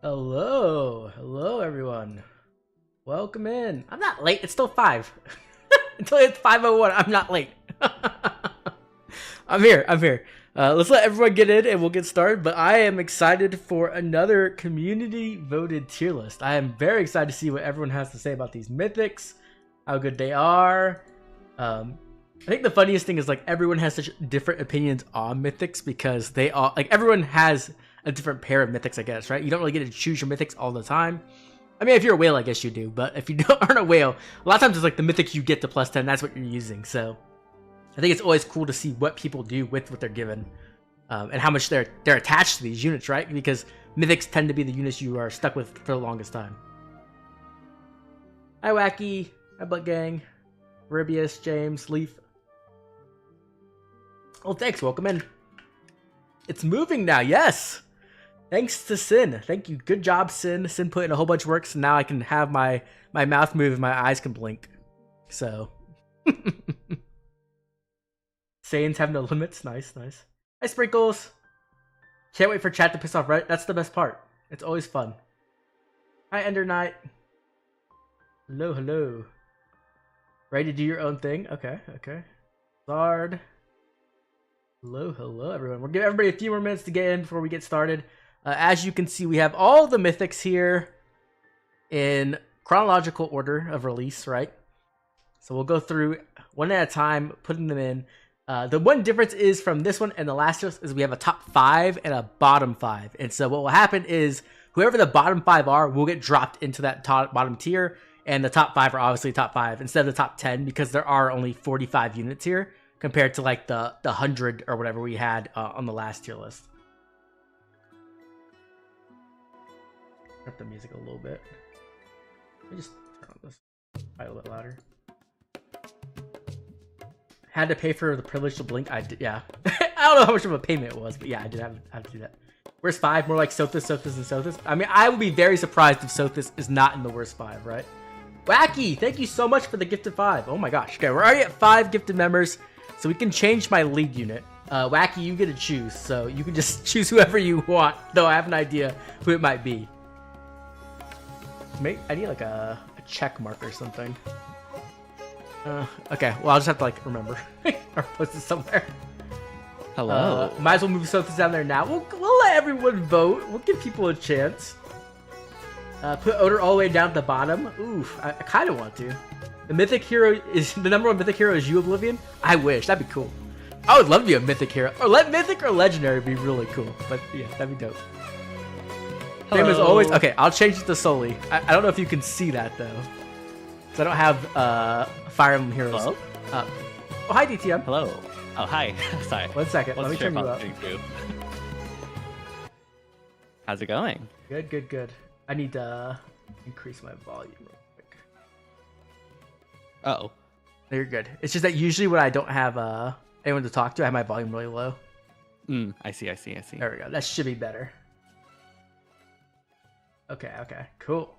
Hello everyone. Welcome in. I'm not late. It's still 5. Until it's 5:01, I'm not late. I'm here. Let's let everyone get in and we'll get started. But I am excited for another community voted tier list. I am very excited to see what everyone has to say about these mythics, how good they are. I think the funniest thing is like everyone has such different opinions on mythics because they all like everyone has a different pair of mythics, I guess, right? You don't really get to choose your mythics all the time. I mean, if you're a whale, I guess you do, but if you aren't a whale, a lot of times it's like the mythic you get to +10, that's what you're using. So I think it's always cool to see what people do with what they're given, and how much they're attached to these units, right? Because mythics tend to be the units you are stuck with for the longest time. Hi, Wacky. Hi, Butt Gang. Mirabilis, James, Leaf. Oh, thanks. Welcome in. It's moving now. Yes. Thanks to Sin. Thank you. Good job, Sin. Sin put in a whole bunch of work, so now I can have my mouth move and my eyes can blink. So. Saiyans have no limits. Nice. Hi, Sprinkles. Can't wait for chat to piss off Reddit. That's the best part. It's always fun. Hi, Ender Knight. Hello. Ready to do your own thing? Okay. Zard. Hello, everyone. We'll give everybody a few more minutes to get in before we get started. As you can see, we have all the mythics here in chronological order of release, right? So we'll go through one at a time, putting them in. The one difference is from this one and the last list is we have a top 5 and a bottom 5. And so what will happen is whoever the bottom 5 are will get dropped into that bottom tier, and the top 5 are obviously top 5 instead of the top 10 because there are only 45 units here compared to like the 100 or whatever we had on the last tier list. Up the music a little bit. Let me just turn on this a little bit louder. Had to pay for the privilege to blink. I did, yeah. I don't know how much of a payment it was, but yeah, I did have to do that. Where's 5? More like Sothis, and Sothis. I mean, I would be very surprised if Sothis is not in the worst 5, right? Wacky, thank you so much for the gifted 5. Oh my gosh. Okay, we're already at 5 gifted members, so we can change my lead unit. Wacky, you get to choose, so you can just choose whoever you want, though I have an idea who it might be. I need like a check mark or something. Okay, well I'll just have to like remember or post it somewhere. Hello. Might as well move Sothis down there now. We'll let everyone vote. We'll give people a chance. Put Odor all the way down at the bottom. Oof, I kind of want to. The mythic hero is the #1 mythic hero is you, Oblivion. I wish that'd be cool. I would love to be a mythic hero, or let mythic or legendary be really cool. But yeah, that'd be dope. Same as always. Okay, I'll change it to Sully. I don't know if you can see that though, because I don't have Fire Emblem Heroes. Hello? Oh, hi DTM. Hello. Oh, hi. Sorry. 1 second. Let me turn you up. How's it going? Good. I need to increase my volume real quick. Uh-oh. You're good. It's just that usually when I don't have anyone to talk to, I have my volume really low. I see. There we go. That should be better. Okay. Cool.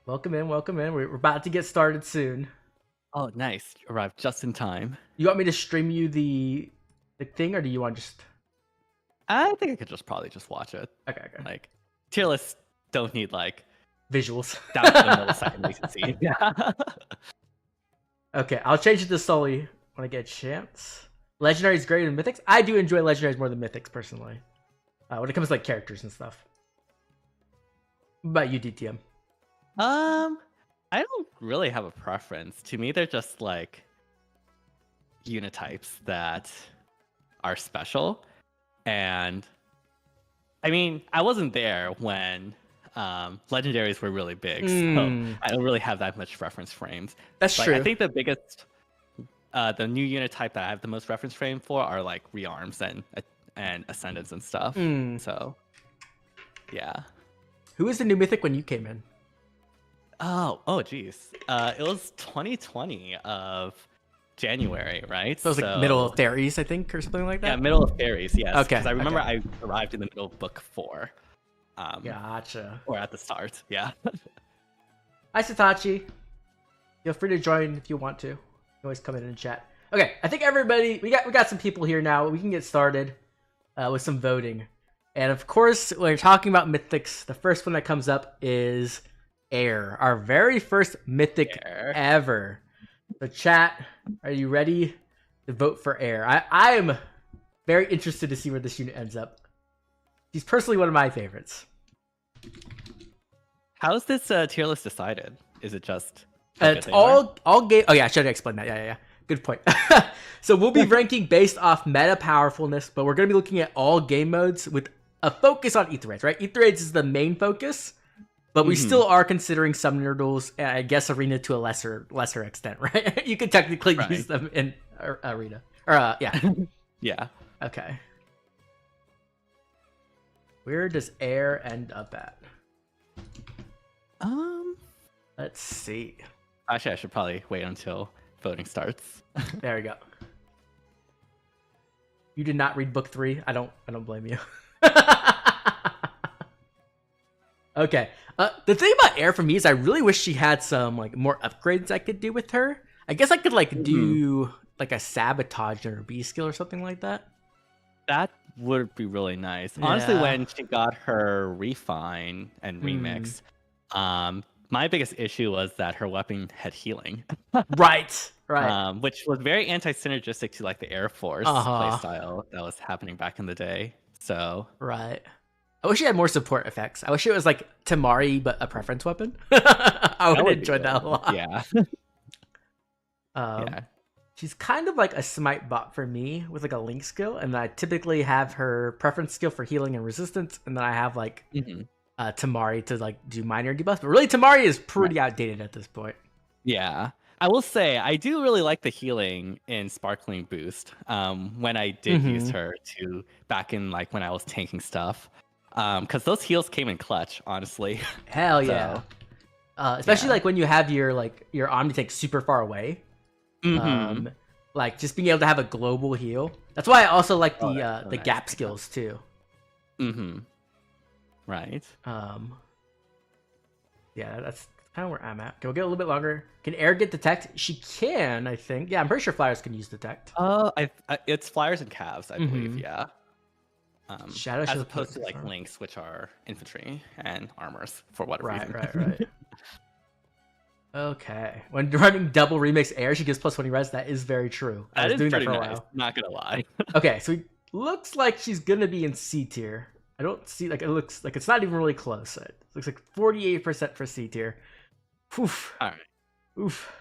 Welcome in. We're about to get started soon. Oh, nice. Arrived just in time. You want me to stream you the thing, or do you want to just... I think I could probably just watch it. Okay. Like, tier lists don't need, like... visuals. Down to the millisecond latency. Yeah. Okay, I'll change it to Sully when I get a chance. Legendary is greater than Mythics. I do enjoy Legendaries more than Mythics, personally. When it comes to, like, characters and stuff. What about you, DTM? I don't really have a preference. To me, they're just like unitypes that are special. And I mean, I wasn't there when legendaries were really big, so I don't really have that much reference frames. That's true. I think the biggest, the new unitype that I have the most reference frame for are like rearms and ascendants and stuff. So, yeah. Who was the new mythic when you came in? Oh, geez. It was 2020 of January, right? So it was like middle of fairies, I think, or something like that? Yeah, middle of fairies, yes. Okay. Because I remember I arrived in the middle of book 4. Gotcha. Or at the start, yeah. Hi, Satachi. Feel free to join if you want to. You can always come in and chat. Okay, I think everybody... We got some people here now. We can get started with some voting. And of course, when you're talking about mythics, the first one that comes up is Air, our very first mythic ever. So chat, are you ready to vote for Air? I am very interested to see where this unit ends up. She's personally one of my favorites. How is this tier list decided? Is it just... It's all game... Oh yeah, I should have explained that. Yeah. Good point. So we'll be ranking based off meta powerfulness, but we're going to be looking at all game modes with a focus on Ether Raids, right? Ether Raids is the main focus, but we still are considering Summoner Duels and I guess Arena to a lesser extent, right? You could technically use them in Arena. Or, yeah. Yeah. Okay. Where does Air end up at? Let's see. Actually, I should probably wait until voting starts. There we go. You did not read book 3. I don't blame you. Okay. The thing about Air for me is I really wish she had some like more upgrades I could do with her. I guess I could like do like a sabotage in her B skill or something like that. That would be really nice. Yeah. Honestly, when she got her refine and remix, my biggest issue was that her weapon had healing. Right. Which was very anti-synergistic to like the Air Force playstyle that was happening back in the day. So right. I wish she had more support effects. I wish it was like Tamari, but a preference weapon. I would enjoy that a lot. Yeah. Yeah. She's kind of like a smite bot for me with like a link skill, and I typically have her preference skill for healing and resistance, and then I have like Tamari to like do minor debuffs. But really, Tamari is pretty outdated at this point. Yeah. I will say, I do really like the healing in Sparkling Boost when I did use her to back in like when I was tanking stuff. Because those heals came in clutch, honestly. Hell yeah. Especially like when you have your Omni tank super far away. Like just being able to have a global heal. That's why I also like the gap skills too. Right. Yeah, that's kind of where I'm at. Okay, we'll get a little bit longer. Can Air get detect? She can, I think. Yeah, I'm pretty sure flyers can use detect. It's flyers and calves, I believe. Yeah. Shadow as opposed to like links, which are infantry and armors for whatever reason. Right. Okay. When running double remix Air, she gives +20 res. That is very true. I was doing that for a while. Not gonna lie. Okay, so it looks like she's gonna be in C tier. I don't see it looks like it's not even really close. It looks like 48% for C tier. Oof. All right. Oof.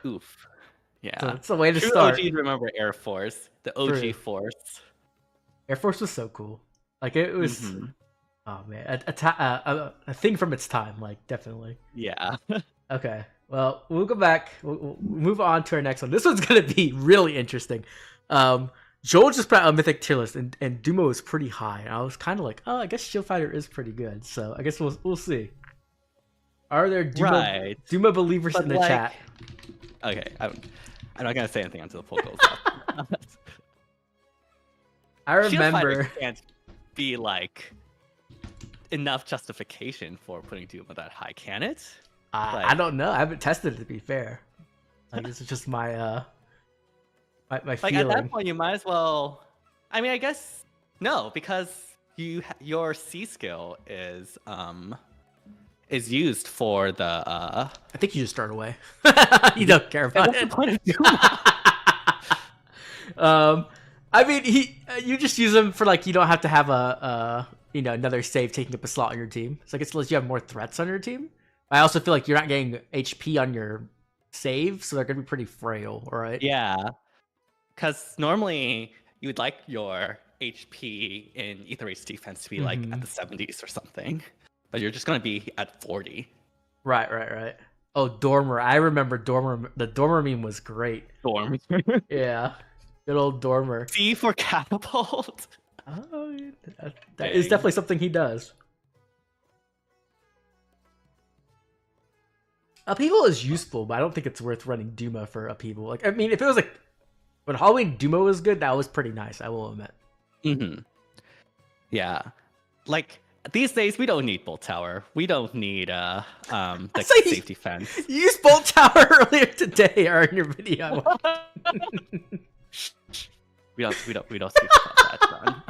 Yeah. So that's the way to start. OGs remember Air Force, the OG Force. Air Force was so cool. Like it was. Oh man, a thing from its time. Like definitely. Yeah. Okay. Well, we'll go back. We'll move on to our next one. This one's gonna be really interesting. Joel just put out a mythic tier list, and Duma was pretty high. And I was kind of like, oh, I guess Shield Fighter is pretty good. So I guess we'll see. Are there Duma believers in the chat? Okay, I'm not gonna say anything until the poll goes up. I remember. Shield can't be like enough justification for putting Duma that high, can it? I don't know. I haven't tested it, to be fair. Like this is just my my feeling. At that point, you might as well. I mean, I guess no, because your C skill is used for the. I think you just start away. You don't care about it. What's the point of Duma? I mean, you just use them for like you don't have to have another save taking up a slot on your team. So I guess unless you have more threats on your team. I also feel like you're not getting HP on your save, so they're gonna be pretty frail, right? Yeah, because normally you would like your HP in Ether Raids defense to be like at the 70s or something, but you're just gonna be at 40. Right. Oh, Dormer! I remember Dormer. The Dormer meme was great. Dormer. Yeah, good old Dormer. C for catapult. Oh, that is definitely something he does. Upheaval is useful, but I don't think it's worth running Duma for Upheaval. Like, I mean, if it was like when Halloween Duma was good, that was pretty nice. I will admit. Yeah, like these days we don't need Bolt Tower. We don't need the safety fence. You used Bolt Tower earlier today, or in your video. we don't speak about that, John.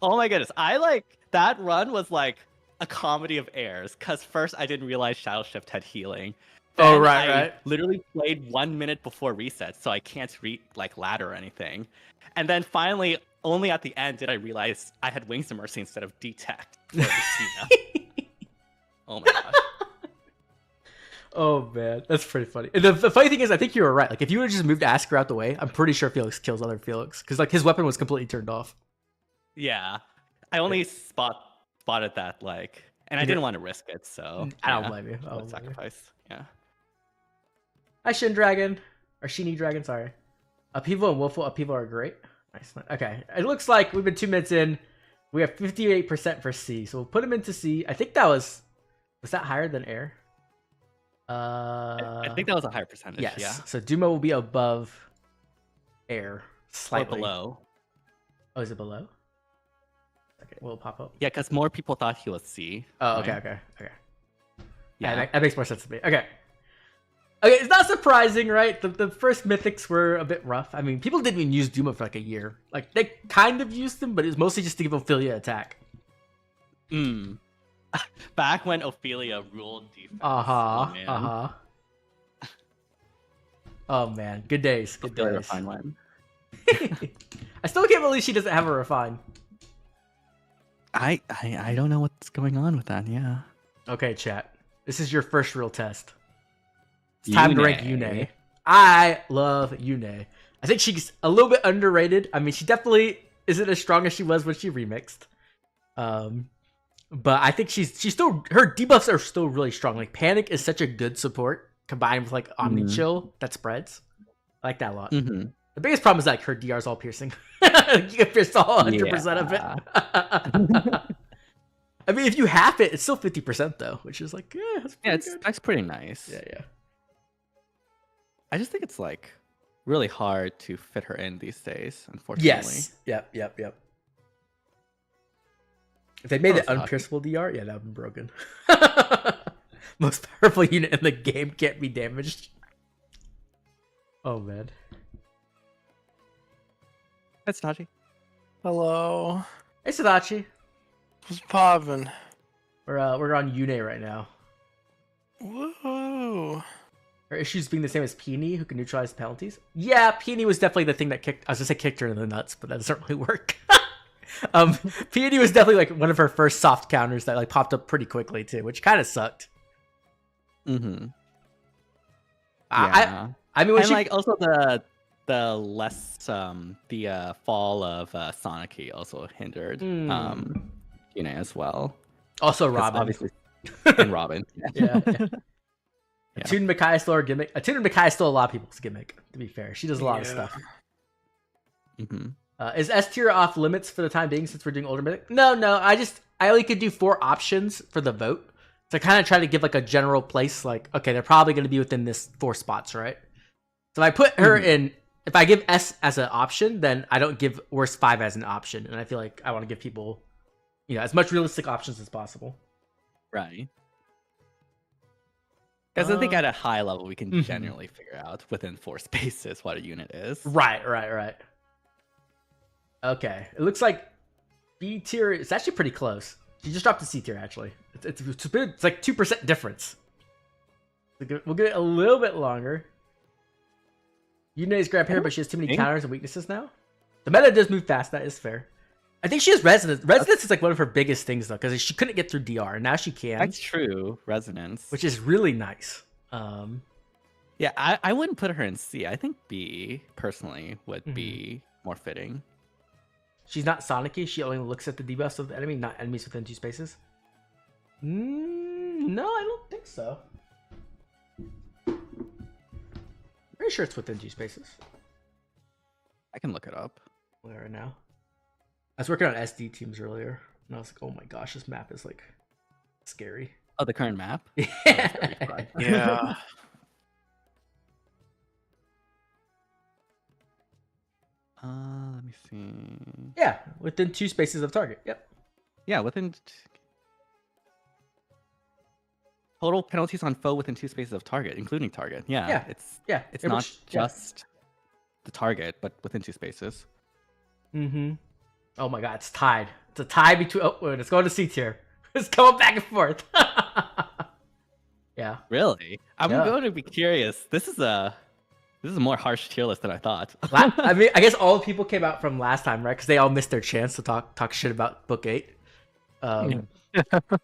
Oh my goodness. I like that run was like a comedy of errors. Cause first I didn't realize Shadow Shift had healing. Oh, Then right, I right. literally played 1 minute before reset, so I can't like ladder or anything. And then finally, only at the end did I realize I had Wings of Mercy instead of Detect for Altina. Oh my gosh. Oh man, that's pretty funny. And the funny thing is, I think you were right. Like, if you would have just moved Asker out the way, I'm pretty sure Felix kills other Felix because like his weapon was completely turned off. Yeah. I only spotted that like, and I didn't want to risk it, so I don't blame you. I don't blame you. Sacrifice. Yeah. Hi, Shin Dragon or Shini Dragon. Sorry. Upheaval and Willful Upheaval are great. Nice. Okay, it looks like we've been 2 minutes in. We have 58% for C, so we'll put him into C. I think that was that higher than air? I think that was a higher percentage. Yes. Yeah. So Duma will be above air slightly. Or below. Oh, is it below? Okay, will it pop up? Yeah, because more people thought he was C. Oh, right? okay. Yeah. That makes more sense to me. Okay, it's not surprising, right? The first mythics were a bit rough. I mean, people didn't even use Duma for like a year. Like, they kind of used them, but it was mostly just to give Ophelia attack. Back when Ophelia ruled defense. Oh man, good days. Good days. Refine one. I still can't believe she doesn't have a refine. I don't know what's going on with that. Yeah. Okay, chat. This is your first real test. It's time to rank Yune. Yune. I love Yune. I think she's a little bit underrated. I mean, she definitely isn't as strong as she was when she remixed. But I think she's still, her debuffs are still really strong. Like, Panic is such a good support combined with like Omni Chill that spreads. I like that a lot. The biggest problem is like her DR is all piercing. You can pierce all 100% of it. I mean, if you half it, it's still 50% though, which is like, That's pretty nice. Yeah. I just think it's like really hard to fit her in these days, unfortunately. Yes. Yep. If they made it unpierceable DR, yeah, that would be broken. Most powerful unit in the game can't be damaged. Oh man. That's Tachi. Hello. Hey Sadachi. What's poppin'? We're on Yune right now. Woo. Her issues being the same as Peony, who can neutralize penalties. Yeah, Peony was definitely the thing that kicked. I was gonna say kicked her in the nuts, but that doesn't really work. Peony was definitely like one of her first soft counters that like popped up pretty quickly too, which kind of sucked. Yeah. I mean, when and she... like also the less the fall of Sonic also hindered Yune as well. Also Robin, obviously, and Robin. Yeah. Attune Makai is still her gimmick. Attune Makai is still a lot of people's gimmick. To be fair, she does a lot of stuff. Is S tier off limits for the time being since we're doing older mythic? No. I only could do 4 options for the vote. So I kind of try to give like a general place. Like, okay, they're probably going to be within this 4 spots, right? So if I put her in, if I give S as an option, then I don't give worst 5 as an option, and I feel like I want to give people, as much realistic options as possible. Right. Because I think at a high level, we can generally figure out within 4 spaces what a unit is. Right. Okay, it looks like B tier is actually pretty close. She just dropped to C tier, actually. It's like 2% difference. We'll give it a little bit longer. Yune's grab hair, but she has too many counters and weaknesses now. The meta does move fast, that is fair. I think she has Resonance. Resonance is like one of her biggest things, though, because she couldn't get through DR, and now she can. That's true, Resonance. Which is really nice. Yeah, I wouldn't put her in C. I think B, personally, would be more fitting. She's not Sonic-y. She only looks at the debuffs of the enemy, not enemies within 2 spaces. No, I don't think so. Pretty sure it's within 2 spaces. I can look it up. Where now? I was working on SD teams earlier, and I was like, "Oh my gosh, this map is like scary." Oh, the current map? Yeah. Let me see. Yeah, within 2 spaces of target. Yep. Yeah, within total penalties on foe within 2 spaces of target, including target. Yeah. It's not just the target, but within 2 spaces. Oh my god, it's tied. It's a tie between. Oh, wait, it's going to C tier. It's going back and forth. Yeah. Really? I'm Yeah. going to be curious. This is a more harsh tier list than I thought. I mean, I guess all the people came out from last time, right? Because they all missed their chance to talk shit about Book 8.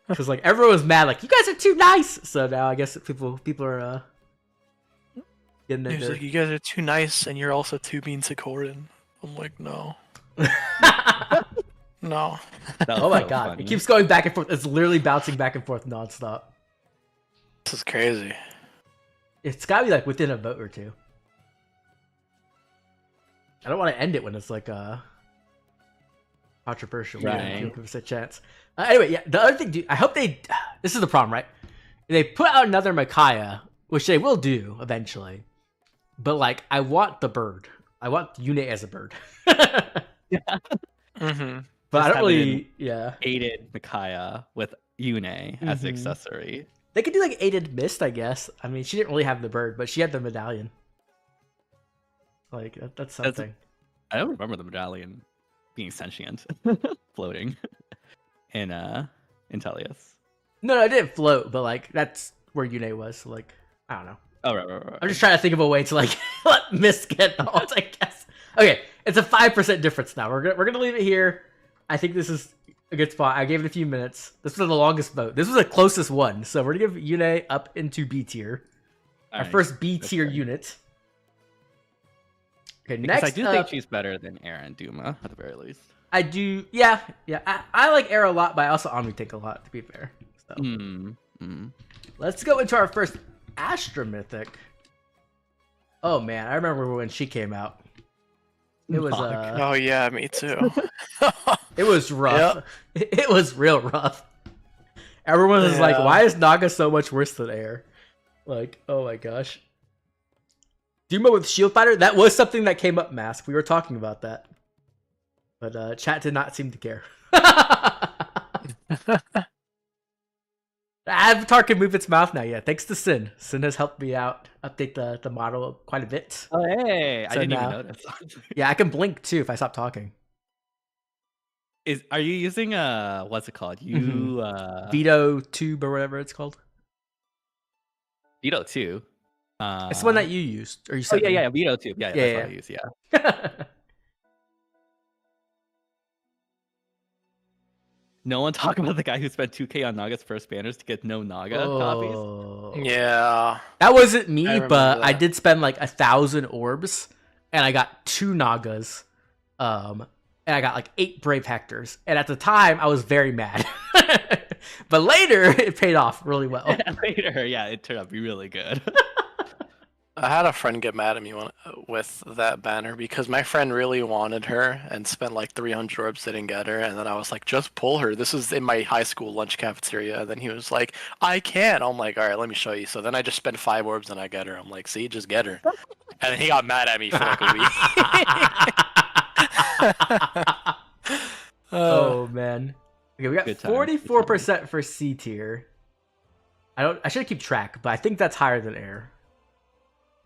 Because like everyone was mad, like you guys are too nice. So now I guess people are getting He's into. like, you guys are too nice, and you're also too mean to Corin. I'm like, no, no. That Oh was my so god, funny. it keeps going back and forth. It's literally bouncing back and forth nonstop. This is crazy. It's gotta be like within a vote or two. I don't want to end it when it's like controversial. Right. Give us a chance. Anyway, yeah. The other thing, dude, I hope they. This is the problem, right? They put out another Micaiah, which they will do eventually. But like, I want the bird. I want Yune as a bird. Mm-hmm. But I Just don't really. Yeah. aided Micaiah with Yune as the Mhm. accessory. They could do like aided mist, I guess. I mean, she didn't really have the bird, but she had the medallion. Like that's something. I don't remember the medallion being sentient, floating in Tellius. No, it didn't float, but like that's where Yune was. So, like, I don't know. Oh right. I'm just trying to think of a way to like let Mist get ult, I guess. Okay, it's a 5% difference now. We're gonna leave it here. I think this is a good spot. I gave it a few minutes. This was the longest vote. This was the closest one. So we're gonna give Yune up into B tier. Our Alright, first B tier fair. unit. Okay, Because next I do up, think she's better than Aaron Duma at the very least. I do. Yeah. I like Air a lot, but I also Omnitank a lot. To be fair. So let's go into our first Astra Mythic. Oh man, I remember when she came out. It was Oh yeah, me too. it was rough. It was real rough. Everyone was like, Yeah. "Why is Naga so much worse than Air?" Like, oh my gosh. Duma with Shield Fighter, that was something that came up, Mask. We were talking about that. But chat did not seem to care. The Avatar can move its mouth now, yeah. Thanks to Sin. Sin has helped me out, update the model quite a bit. Oh hey, I So didn't now- even notice. Yeah, I can blink too if I stop talking. Are you using what's it called? Veto Tube or whatever it's called. Veto 2. It's the one that you used. Or you Oh said yeah, Veto 2. Yeah, Yeah, that's yeah. what I use, yeah. No one talk about the guy who spent 2K on Naga's first banners to get no Naga copies. Oh. Yeah. That wasn't me, I remember but I that. did spend like 1,000 orbs, and I got 2 Nagas, and I got like 8 Brave Hectors. And at the time, I was very mad, but later it paid off really well. Later, yeah, it turned out to be really good. I had a friend get mad at me with that banner because my friend really wanted her and spent like 300 orbs, didn't get her, and then I was like, just pull her. This is in my high school lunch cafeteria. And then he was like, I can't. I'm like, all right, let me show you. So then I just spent 5 orbs and I get her. I'm like, see, just get her. And then he got mad at me for like a week. Oh man. Okay, we got Good times, good 44% for C tier. I should keep track, but I think that's higher than Air.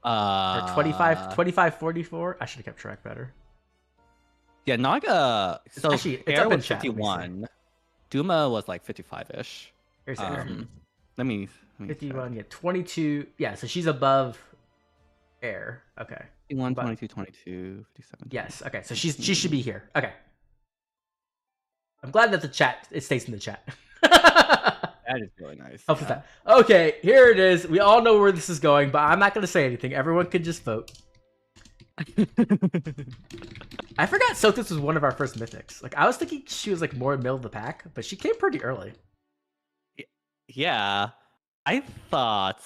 Or 25, 44. I should have kept track better. Yeah, Naga. So Actually, it's Air up in was chat, let me see. 51. Duma was like 55-ish. Here's Air. Let me 51, yeah, 22. Yeah, so she's above Air. Okay. 51, But- 22, 22, 57. Yes. Okay. So she should be here. Okay. I'm glad that it stays in the chat. That is really nice. Helps with yeah. that. Okay, here it is. We all know where this is going, but I'm not going to say anything. Everyone can just vote. I forgot Sothis was one of our first mythics. Like I was thinking she was like more middle of the pack, but she came pretty early. Yeah, I thought.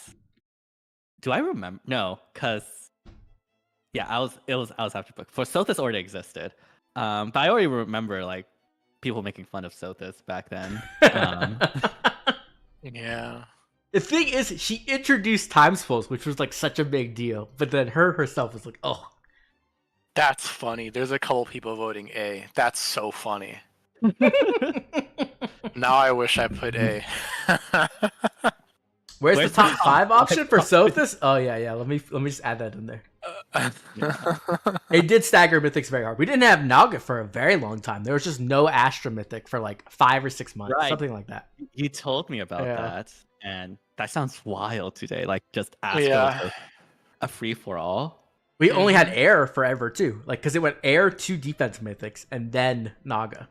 Do I remember? No, because yeah, I was after book. For Sothis already existed, but I already remember like people making fun of Sothis back then. Yeah. The thing is, she introduced time spells, which was like such a big deal, but then her herself was like, oh. That's funny. There's a couple people voting A. That's so funny. Now I wish I put A. Where's the Where's top the 5 top option for Sothis? Oh yeah. Let me just add that in there. It did stagger mythics very hard. We didn't have Naga for a very long time. There was just no Astra mythic for like 5 or 6 months, Right. something like that. You told me about that, and that sounds wild today. Like just Astra Yeah. was a free for all. We only had air forever too, like because it went air to defense mythics and then Naga,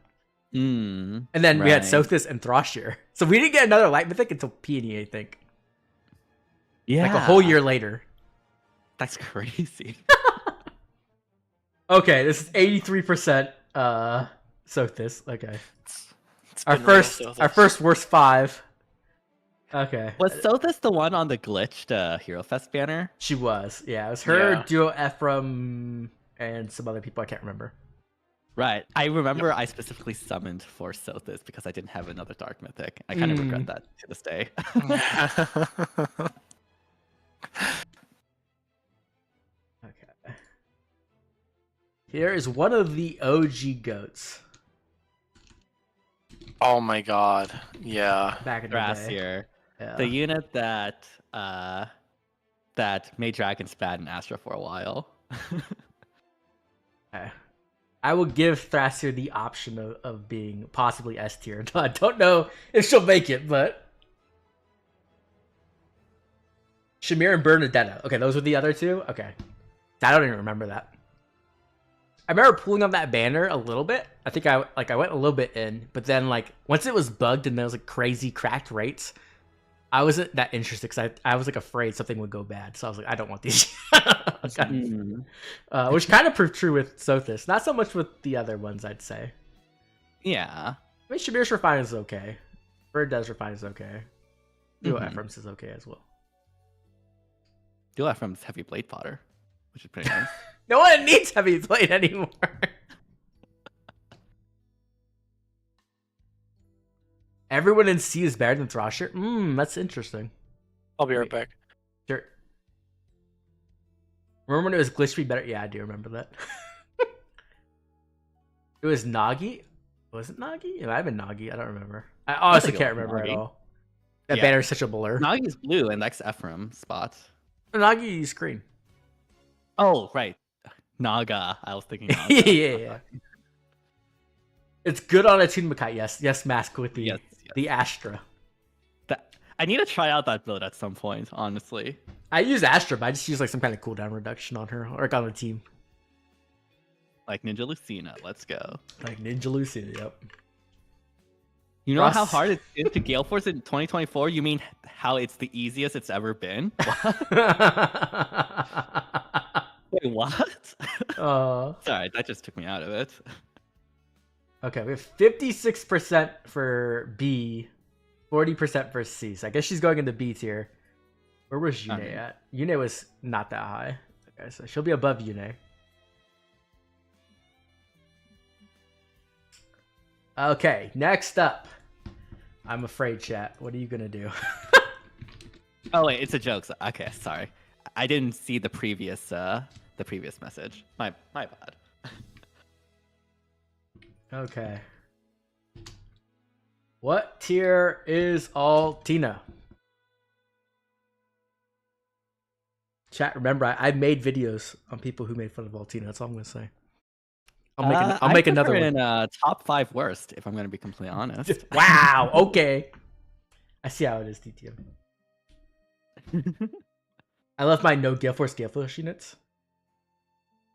and then we had Sothis and Thrasir. So we didn't get another light mythic until Peony, I think. Yeah, Like a whole year later. That's crazy. Okay, this is 83% Sothis. Okay. It's Our been real, first worst 5. Okay. Was Sothis the one on the glitched Hero Fest banner? She was. Yeah, it was her, Yeah. Duo Ephraim, and some other people I can't remember. Right. I remember I specifically summoned for Sothis because I didn't have another Dark Mythic. I kind of regret that to this day. Okay. Here is one of the OG goats. Oh my god. Yeah. Back in the day. Thrasir. Yeah. The unit that that made Dragons bad in Astra for a while. Okay. I will give Thrasir the option of being possibly S tier. I don't know if she'll make it, but Shamir and Bernadetta. Okay, those were the other 2? Okay. I don't even remember that. I remember pulling up that banner a little bit. I think I went a little bit in, but then like once it was bugged and there was like crazy cracked rates, I wasn't that interested because I was like afraid something would go bad. So I was like, I don't want these. Which kind of proved true with Sothis. Not so much with the other ones, I'd say. Yeah. I mean, Shamir's Refine is okay. Bird does Refine is okay. Duo Ephraim's is okay as well. Duo Ephraim's Heavy Blade Fodder, which is pretty nice. No one needs Heavy Blade anymore. Everyone in C is better than Thrasir? That's interesting. I'll be right back. Sure. Remember when it was Glitch Speed better? Yeah, I do remember that. It was Nagi? Was it Nagi? It might have been Nagi. I don't remember. I honestly can't remember at all. That banner is such a blur. Nagi's blue and that's Ephraim spot. Nagi is green. Oh, right. Naga. I was thinking Naga. yeah. It's good on a Toon Makai. Yes, Mask with the Astra. I need to try out that build at some point, honestly. I use Astra, but I just use like some kind of cooldown reduction on her or on the team. Like Ninja Lucina, let's go. Like Ninja Lucina, yep. You know how hard it's been to Gale Force in 2024? You mean how it's the easiest it's ever been? Wait, what? Sorry, that just took me out of it. Okay, we have 56% for B, 40% for C. So I guess she's going into B tier. Where was Yune at? Yune was not that high. Okay, so she'll be above Yune. Okay, next up. I'm afraid, chat. What are you gonna do? Oh wait, it's a joke. Okay, sorry. I didn't see the previous message. My bad. Okay. What tier is Altina? Chat, remember, I made videos on people who made fun of Altina. That's all I'm going to say. I'll make another one. In top 5 worst, if I'm going to be completely honest. Wow, okay. I see how it is, DTM. I love my no Gale Force units.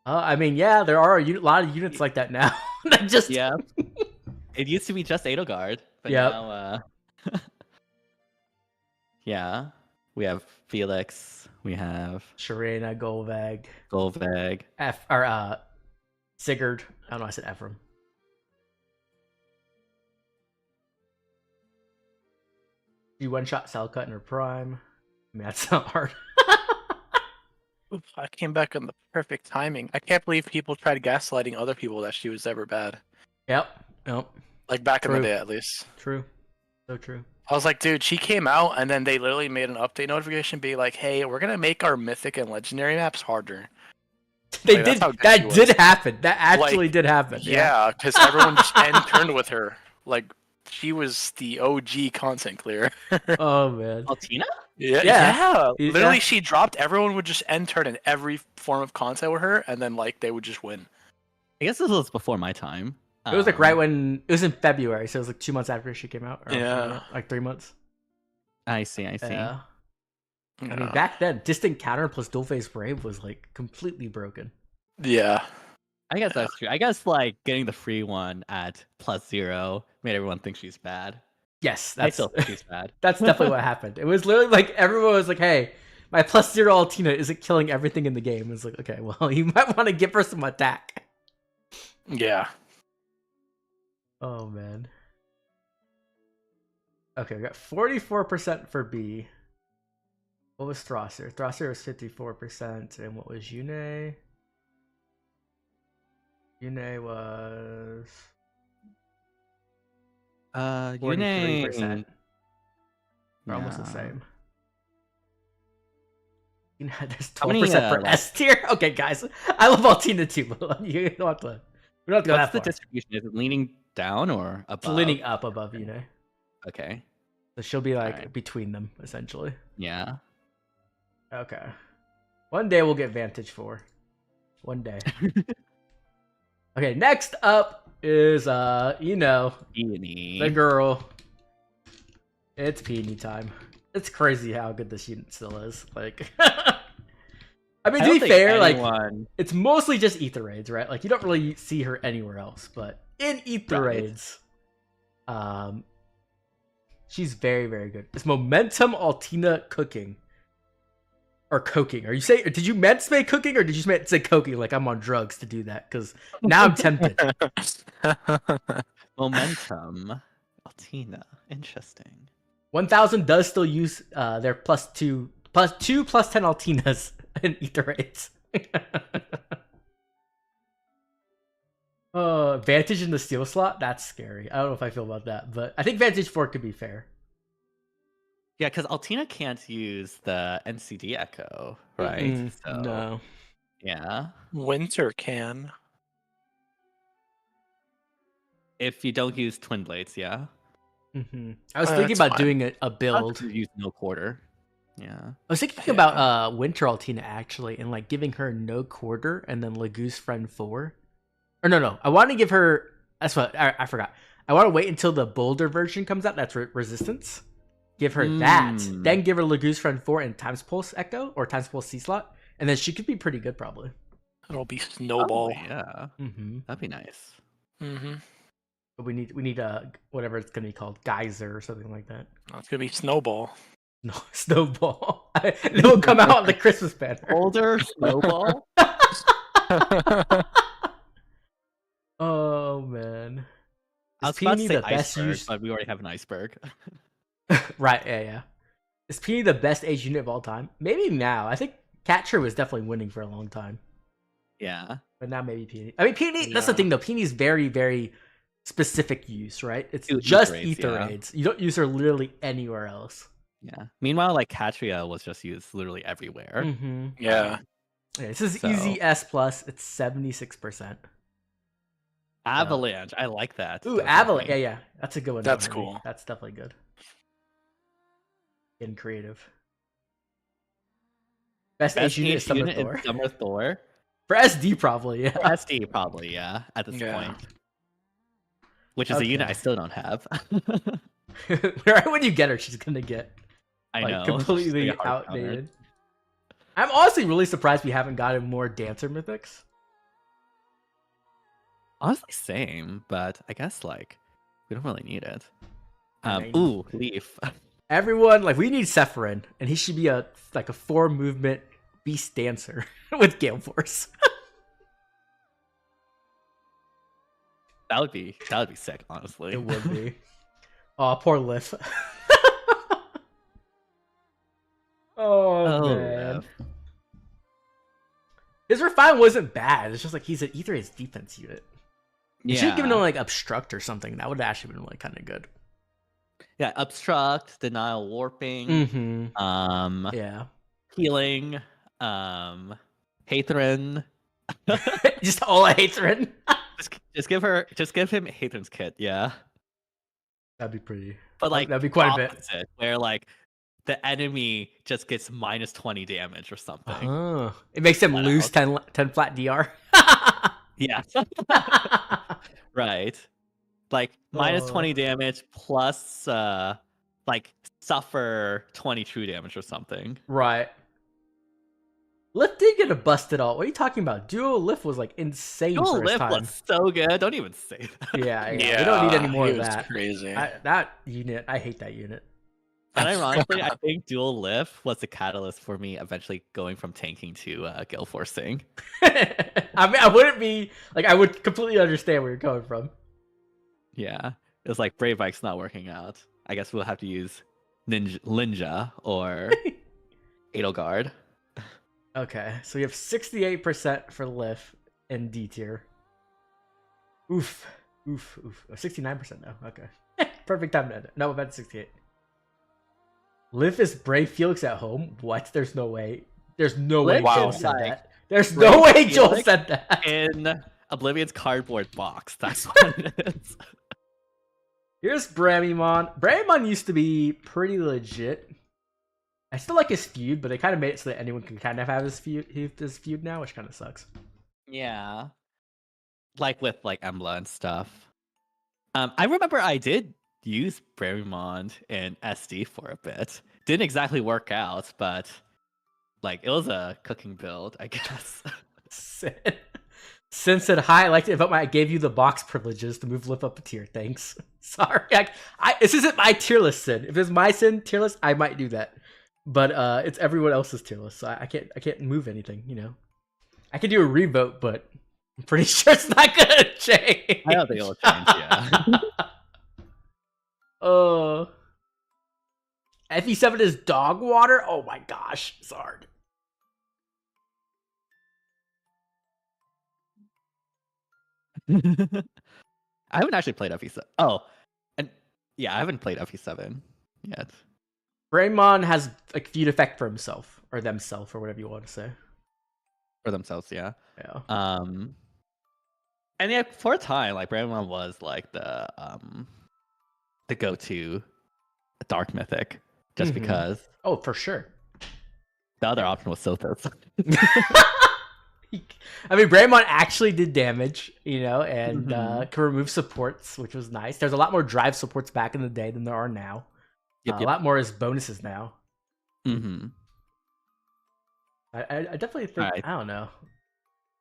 I mean, yeah, there are a lot of units like that now. Yeah. It used to be just Edelgard, but now, yeah, we have Felix, we have Sharena, Golvag, Sigurd. I don't know, I said Ephraim. You one-shot Salcut in her prime. I mean, that's not hard. Oops, I came back on the perfect timing. I can't believe people tried gaslighting other people that she was ever bad. Yep. Like back in the day, at least. True. So true. I was like, dude, she came out, and then they literally made an update notification be like, hey, we're going to make our mythic and legendary maps harder. They did. That did happen. That actually did happen. Yeah, because everyone just turned with her. Like, she was the OG content clearer. Oh man. Altina? Yeah, Yeah. Literally, Yeah. she dropped. Everyone would just end turn in every form of content with her, and then like they would just win. I guess this was before my time. It was like right when it was in February, so it was like 2 months after she came out. Or Yeah. like 3 months. I see. Yeah. I mean, Yeah. back then, distant counter plus dual phase brave was like completely broken. Yeah. I guess that's true. I guess like getting the free one at +0 made everyone think she's bad. Yes, I that's still think she's bad. that's definitely what happened. It was literally like everyone was like, "Hey, my +0 Altina isn't killing everything in the game." It's like, okay, well, you might want to give her some attack. Yeah. Oh man. Okay, we got 44% for B. What was Thrasir? Thrasir was 54%, and what was Yune? Yune was Yune. 43%. They're almost the Yeah. same. You know, there's How many, 12% for like- S tier. Okay, guys, I love Altina too, but you don't have to. We don't have to go What's that the far. distribution? Is it leaning down or above? It's leaning up above Yune, Okay. so she'll be like Alright. between them essentially. Yeah. Okay. One day we'll get Vantage 4. One day. Okay, next up is Peony. the girl. It's Peony time. It's crazy how good this unit still is. Like I mean, I to don't be think fair, like anyone- it's mostly just ether raids, right? Like you don't really see her anywhere else, but in ether Right. raids, she's very, very good. It's momentum Altina cooking. Or coking. Are you saying? Did you meant say cooking, or did you meant say coking? Like I'm on drugs to do that because now I'm tempted. Momentum. Altina. Interesting. 1000 does still use their +2 +10 Altinas in ether raids. Vantage in the steel slot. That's scary. I don't know if I feel about that, but I think Vantage 4 could be fair. Yeah, because Altina can't use the NCD echo, right? So, No. yeah. Winter can. If you don't use Twin Blades, yeah. I was thinking That's about fine. doing a I'll build. just use no quarter. Yeah. I was thinking Yeah. about Winter Altina actually, and like giving her no quarter and then Lagoose Friend 4. Or no, I want to give her. That's what I forgot. I want to wait until the Boulder version comes out. That's Resistance. Give her that, then give her Lagoose Friend 4 and Times Pulse Echo or Times Pulse C slot, and then she could be pretty good probably. It'll be snowball. Oh, yeah. That'd be nice. Mm-hmm. But we need whatever it's gonna be called, Geyser or something like that. It's gonna be snowball. No, Snowball. It will come out on the Christmas banner. Boulder, Snowball. Oh man. I Is was about to Peony say the best iceberg, used? but we already have an iceberg. Right, yeah. Is Peony the best age unit of all time? Maybe now. I think Catcher was definitely winning for a long time. Yeah. But now maybe Peony. I mean, Peony, that's the Yeah. thing though. Peony's very, very specific use, right? It's Ether just raids, ether yeah. raids. You don't use her literally anywhere else. Yeah. Meanwhile, like Catria was just used literally everywhere. Mm-hmm. Yeah. Yeah, this is So- easy S plus. It's 76%. Avalanche. I like that. Ooh, That's Avalanche. something. Yeah. That's a good one. That's definitely. cool. That's definitely good. Getting creative. Best Best age unit is age Summer unit Thor. is Summer Thor. For SD, probably, yeah. SD probably, yeah, at this Yeah. point. Which is a unit Okay. I still don't have. Right when you get her, she's gonna get I like know. completely She's like a hard counter. outdated. I'm honestly really surprised we haven't gotten more dancer mythics. Honestly, same, but I guess like we don't really need it. I mean- Ooh, Leaf. Everyone, like, we need Sephirin, and he should be a 4 movement beast dancer with Gale Force. That would be sick, honestly. It would be. Oh, poor Lif. Oh, man. Lif. His refine wasn't bad. It's just like he's an either his defense unit. You should have given Yeah. him like obstruct or something. That would have actually been like kind of good. Yeah, obstruct, denial, warping, Mm-hmm. Yeah. healing, Hathrin. Just all Hatred. Just give him Hathrin's kit, yeah. That'd be pretty. But like that'd be quite a bit. opposite, where like the enemy just gets minus 20 damage or something. It makes them Flat lose out. 10 flat DR. Yeah. Right. Like minus 20 damage plus like suffer 20 true damage or something. Right. Lif did get a busted all. What are you talking about? Duo Lif was like insane Duo for his Lif time. was so good. Don't even say that. Yeah, we don't need any more he of was that. Crazy. That unit, I hate that unit. And ironically, I think Duo Lif was the catalyst for me eventually going from tanking to gale forcing. I mean, I wouldn't be like, I would completely understand where you're coming from. Yeah. It was like Brave Bike's not working out. I guess we'll have to use Ninja or Edelgard. Okay, so we have 68% for Lif in D tier. Oof. 69% now. Okay. Perfect time to end it. No, about 68. Lif is Brave Felix at home? What? There's no way. There's no way Joel said that. There's no way Joel said that. In Oblivion's cardboard box. That's what it is. Here's Bramimond. Bramimond used to be pretty legit. I still like his feud, but they kind of made it so that anyone can kind of have his feud now, which kind of sucks. Yeah. Like with like Embla and stuff. I remember I did use Bramimond in SD for a bit. Didn't exactly work out, but like it was a cooking build, I guess. Sin said, hi, I liked it, but I gave you the box privileges to move Lif up a tier. Thanks. Sorry. This isn't my tier list, Sin. If it's my Sin tier list, I might do that. But it's everyone else's tier list, so I can't move anything, you know. I can do a revote, but I'm pretty sure it's not gonna change. I don't think it'll change, yeah. FE7 is dog water? Oh my gosh, it's hard. I haven't actually played FE7. Oh, and yeah, I haven't played FE7 yet. Bramimond has a feud effect for himself, or themself, or whatever you want to say. For themselves, yeah. Yeah. And yeah, for a time, like Bramimond was like the go-to dark mythic, just because. Oh, for sure. The other option was Sothis. I mean, Bramimond actually did damage, you know, and can remove supports, which was nice. There's a lot more drive supports back in the day than there are now. Yep. A lot more as bonuses now. Mm-hmm. I definitely think, Right. I don't know.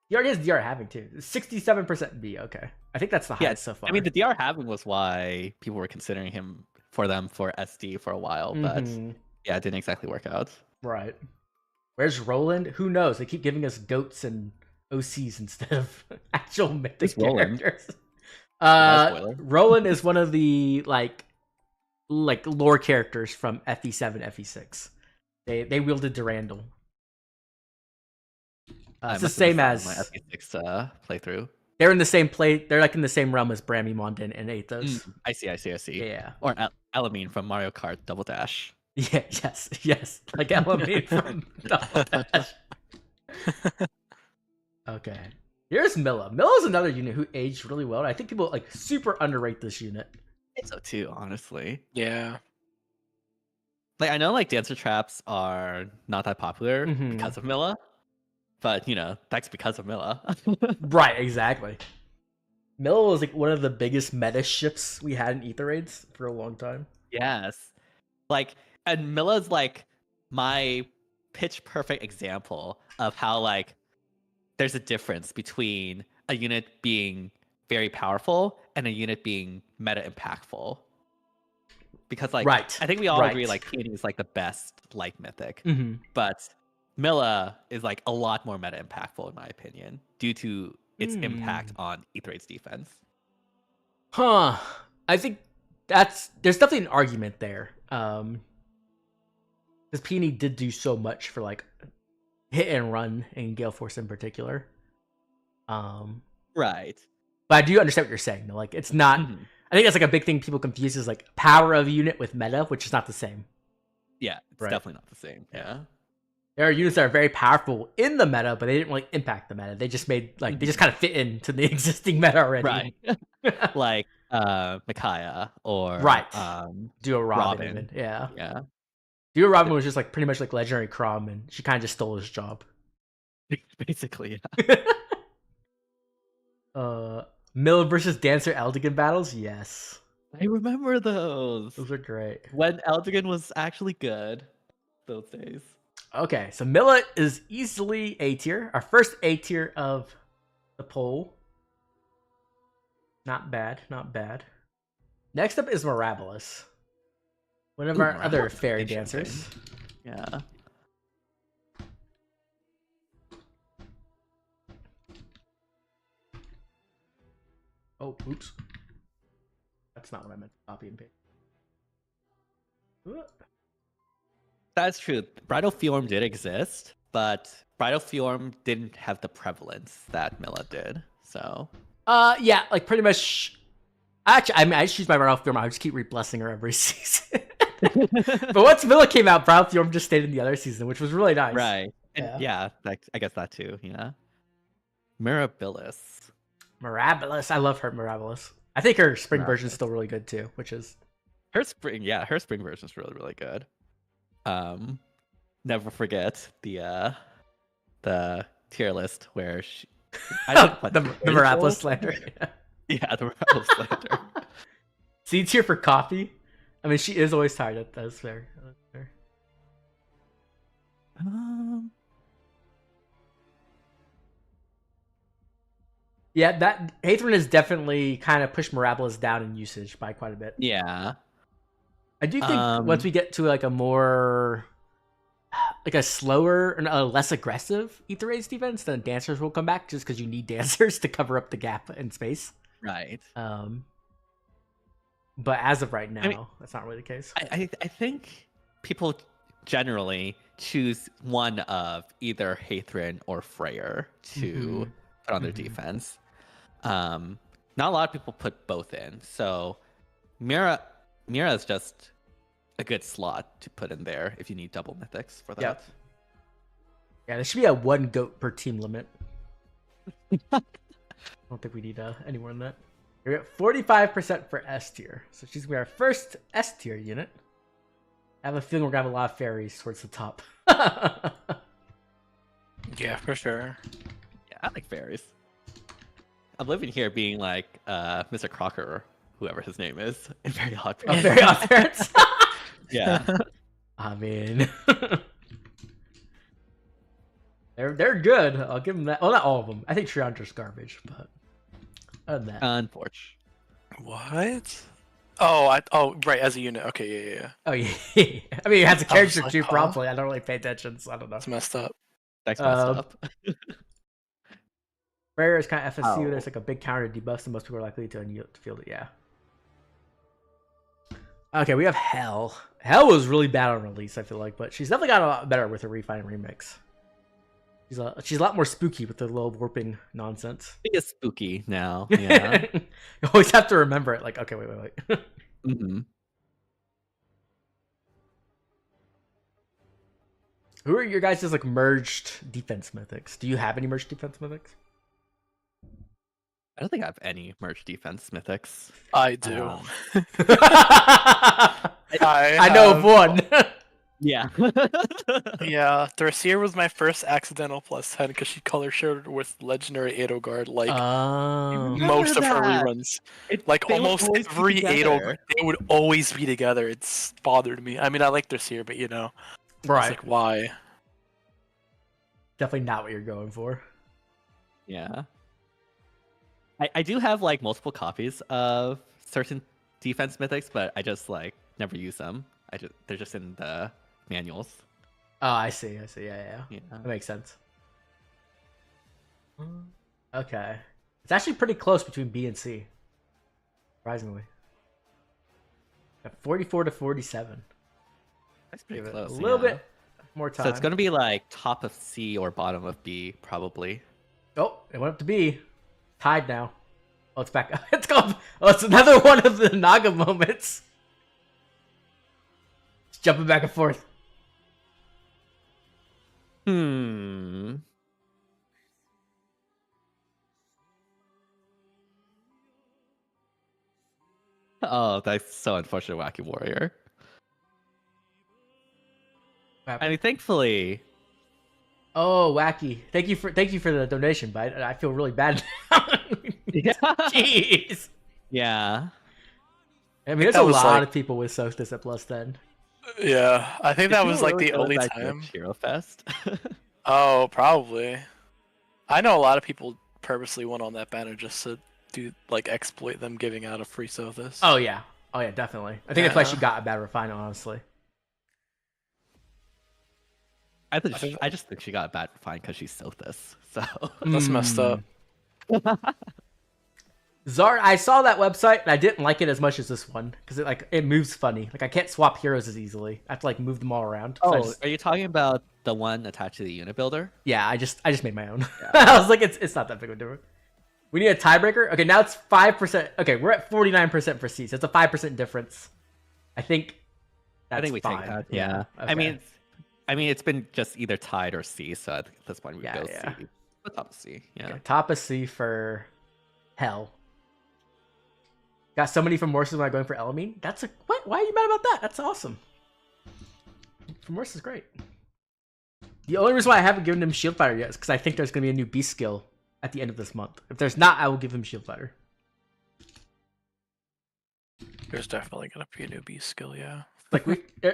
He already has DR having too. 67% B, okay. I think that's the highest so far. I mean, the DR having was why people were considering him for SD for a while, but yeah, it didn't exactly work out. Right. Where's Roland? Who knows? They keep giving us goats and OCs instead of actual mythic characters. Roland is one of the like lore characters from FE7, FE6. They wielded Durandal. It's the same as my FE6 playthrough. They're in the same They're like in the same realm as Bramimond and Athos. I see. Yeah. Or Elamine from Mario Kart Double Dash. Yeah. Yes. Like Elamine from Double Dash. Okay. Here's Mila. Mila's another unit who aged really well. I think people like super underrate this unit. I think so too, honestly. Yeah. Like I know like dancer traps are not that popular because of Mila. But, you know, that's because of Mila. Right, exactly. Mila was like one of the biggest meta ships we had in Ether Raids for a long time. Yes. Like, and Mila's like my pitch perfect example of how like there's a difference between a unit being very powerful and a unit being meta impactful. Because like I think we all agree like Peony is like the best light mythic. But Mila is like a lot more meta impactful in my opinion due to its impact on Aether's defense. I think there's definitely an argument there. Because Peony did do so much for like hit and run in Gale Force in particular. Right. But I do understand what you're saying though. Like it's not I think that's like a big thing people confuse is like power of a unit with meta, which is not the same. Yeah, it's definitely not the same. Yeah. There are units that are very powerful in the meta, but they didn't really impact the meta. They just made like they just kind of fit into the existing meta already. Right. Like Micaiah or Right. Duo Robin, Robin. even. Yeah. Yeah. Duo Robin was just like pretty much like legendary Crom, and she kind of just stole his job. Basically, yeah. Mila versus Dancer Eldigan battles, yes. I remember those. Those are great. When Eldigan was actually good those days. Okay, so Mila is easily A tier. Our first A tier of the poll. Not bad, not bad. Next up is Mirabilis. One of our other fairy dancers. Yeah. Oh, oops. That's not what I meant to copy and paste. That's true. Bridal Fjorm did exist, but Bridal Fjorm didn't have the prevalence that Mila did. So. Yeah, like pretty much. Actually, I mean, I just use my Bridal Fjorm. I just keep re-blessing her every season. But once Mila came out, Bridal Fjorm just stayed in the other season, which was really nice. Right. And yeah, like, I guess that too. Yeah. Mirabilis. Mirabilis. I love her Mirabilis. I think her spring version is still really good too, which is her spring version is really, really good. Never forget the tier list where she the Mirabilis slander. Yeah, the Mirabilis slander. C tier for coffee. I mean, she is always tired. That's fair. Yeah, that Hathrin has definitely kind of pushed Mirabilis down in usage by quite a bit. Yeah. I do think once we get to like a more, like a slower and a less aggressive Ether Rays defense, then dancers will come back just because you need dancers to cover up the gap in space. Right. But as of right now, that's not really the case. I think people generally choose one of either Hathrin or Freyr to put on their defense. Not a lot of people put both in, so Mira is just a good slot to put in there if you need double mythics for that. Yep. Yeah, there should be a one goat per team limit. I don't think we need any more than that. We're at 45% for S tier, so she's gonna be our first S tier unit. I have a feeling we're gonna have a lot of fairies towards the top. Yeah, for sure. Yeah, I like fairies. I'm living here being like Mr. Crocker or whoever his name is in Very Odd Parents. Very Odd Parents. Yeah. I mean, they're good. I'll give them that. Well, not all of them. I think Triandra's garbage, but other than that, Unfortunate. What? Oh, right, as a unit. Okay, yeah. Oh yeah. I mean, it has a character like, too. Probably. I don't really pay attention, so I don't know. It's messed up. That's messed up. Rare is kind of FSC. Oh. There's like a big counter debuff, so most people are likely to field it. Yeah. Okay, we have Hell. Hell was really bad on release, I feel like, but she's definitely got a lot better with her refine and remix. She's a lot more spooky with the little warping nonsense. It is spooky now. Yeah. You always have to remember it. Like, okay, wait. Who are your guys' like merged defense mythics? Do you have any merged defense mythics? I don't think I have any merge defense mythics. I do. I know of one. Yeah. Yeah, Thrasir was my first accidental +10 because she color showed with legendary Edelgard like most of her reruns. Like almost every Edelgard, they would always be together. It's bothered me. I mean, I like Thrasir, but you know, right? It's like why? Definitely not what you're going for. Yeah. I do have like multiple copies of certain defense mythics, but I just like never use them. They're just in the manuals. Oh, I see. Yeah. That makes sense. Okay. It's actually pretty close between B and C. Surprisingly. At 44 to 47. That's pretty Give it close. a little bit more time. So it's going to be like top of C or bottom of B, probably. Oh, it went up to B. Tied now. Oh, it's back. It's gone. Oh, it's another one of the Naga moments. It's jumping back and forth. Oh, that's so unfortunate, Wacky Warrior. I mean, thankfully. Oh, Wacky! Thank you for the donation, but I feel really bad now. Yeah. Jeez. Yeah. I mean, there's a lot of people with Sothis at +10. Yeah, I think that was like really the only back to time. Hero Fest. Oh, probably. I know a lot of people purposely went on that banner just to do like exploit them giving out a free Sothis. Oh yeah, definitely. I think that's why she got a bad refine, honestly. I just think she got a bad refine because she's Sothis. So that's messed up. Zard, I saw that website and I didn't like it as much as this one because it moves funny. Like I can't swap heroes as easily. I have to like move them all around. Oh, are you talking about the one attached to the unit builder? Yeah, I just made my own. Yeah. I was like, it's not that big of a difference. We need a tiebreaker. Okay, now it's 5%. Okay, we're at 49% for C, so it's a 5% difference. I think we fine. take that. Yeah. Okay. I mean, it's been just either tied or C, so at this point we go C. The top of C. Yeah. Okay, top of C for Hell. Got somebody from Morse when I'm going for Elamine. That's a what? Why are you mad about that? That's awesome. For Morse is great. The only reason why I haven't given him Shield Fighter yet is because I think there's going to be a new beast skill at the end of this month. If there's not, I will give him Shield Fighter. There's definitely going to be a new beast skill, yeah. Like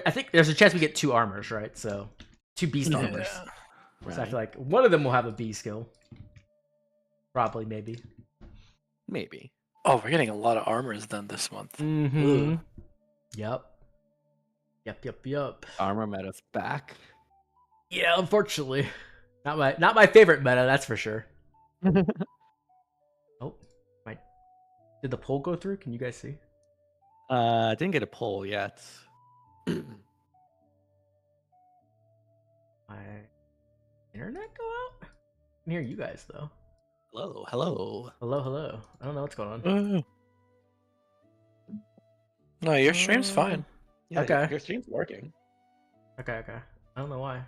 I think there's a chance we get 2 armors, right? So 2 beast armors. Right. So I feel like one of them will have a B skill. Probably, maybe. Maybe. Oh, we're getting a lot of armors then this month. Mm-hmm. Yep. Armor meta's back. Yeah, unfortunately. Not my favorite meta, that's for sure. Oh, did the poll go through? Can you guys see? Didn't get a poll yet. My internet go out? I can hear you guys though. Hello. I don't know what's going on. No, your stream's fine. Yeah, okay. Your stream's working. Okay. I don't know why.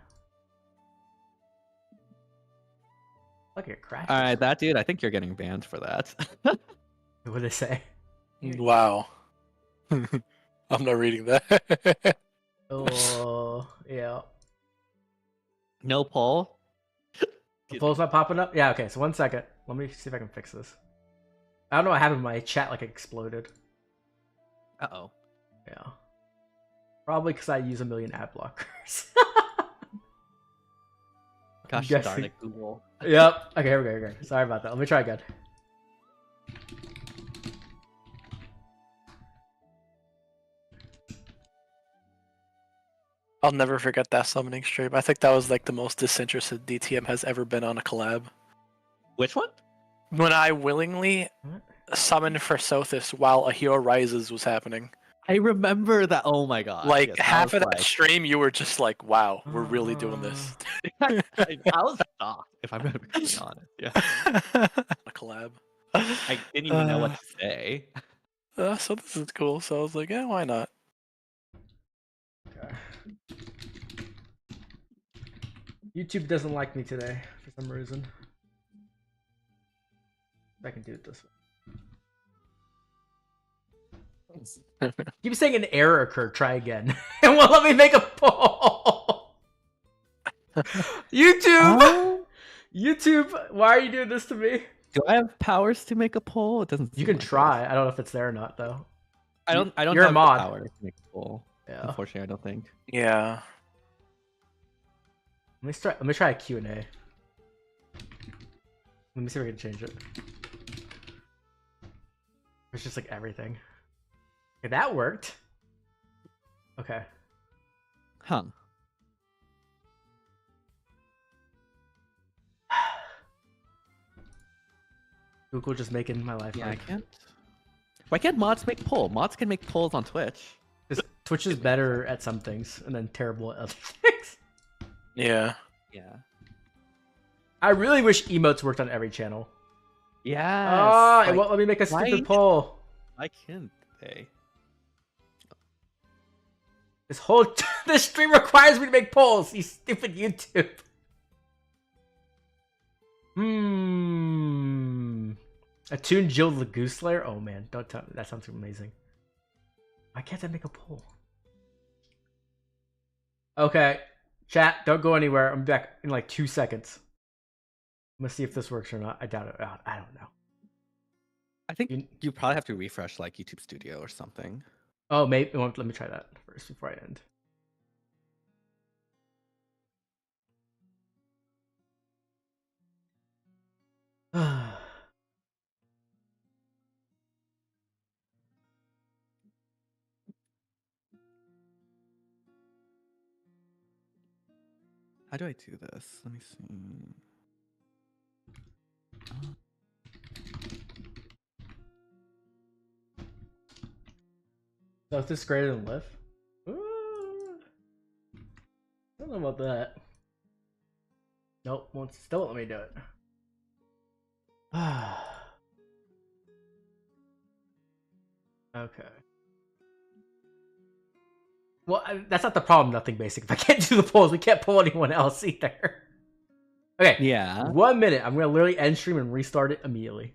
Look, it crashed. All right, that dude. I think you're getting banned for that. What did they say? Wow. I'm not reading that. Oh, yeah. No poll. The poll's not popping up? Yeah, okay, so 1 second. Let me see if I can fix this. I don't know what happened. My chat like exploded. Uh-oh. Yeah. Probably because I use a million ad blockers. Gosh darn it, Google. Yep. Okay, here we go. Sorry about that. Let me try again. I'll never forget that summoning stream. I think that was like the most disinterested DTM has ever been on a collab. Which one? When I willingly summoned for Sothis while A Hero Rises was happening. I remember that. Oh my god. Like yes, half of that stream, you were just like, "Wow, we're really doing this." I was shocked, if I'm gonna be honest. Yeah. A collab. I didn't even know what to say. So this is cool. So I was like, "Yeah, why not?" Okay. YouTube doesn't like me today for some reason. I can do it this way. Keep saying an error occurred. Try again. And won't let me make a poll. YouTube! YouTube, why are you doing this to me? Do I have powers to make a poll? It doesn't. You can try. I don't know if it's there or not, though. I don't You're have a mod. the power to make a poll. Yeah. Unfortunately, I don't think. Yeah. Let me try a Q&A. Let me see if I can change it. It's just like everything. Okay, that worked. Okay. Huh. Google just making my life Yeah, hard. I can't. Why can't mods make poll? Mods can make polls on Twitch. Because Twitch is better at some things and then terrible at other things. Yeah. Yeah. I really wish emotes worked on every channel. Yeah. It won't let me make a stupid why- poll. Why can't they? This stream requires me to make polls. You stupid YouTube. Attune Jill the Goose Slayer. Oh man, don't tell me. That sounds amazing. Why can't I make a poll? Okay, chat, don't go anywhere. I'm back in like 2 seconds. I'm gonna see if this works or not. I doubt it. I don't know. I think you probably have to refresh like YouTube Studio or something. Oh, maybe. Let me try that first before I end. How do I do this? Let me see. So is this greater than Lif? I don't know about that. Nope, still won't let me do it. Okay. Well, that's not the problem. Nothing basic. If I can't do the polls, we can't pull anyone else either. Okay. Yeah. 1 minute. I'm gonna literally end stream and restart it immediately.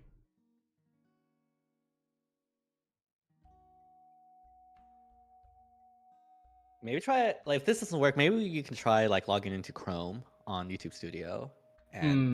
Maybe try it. Like if this doesn't work, maybe you can try like logging into Chrome on YouTube Studio and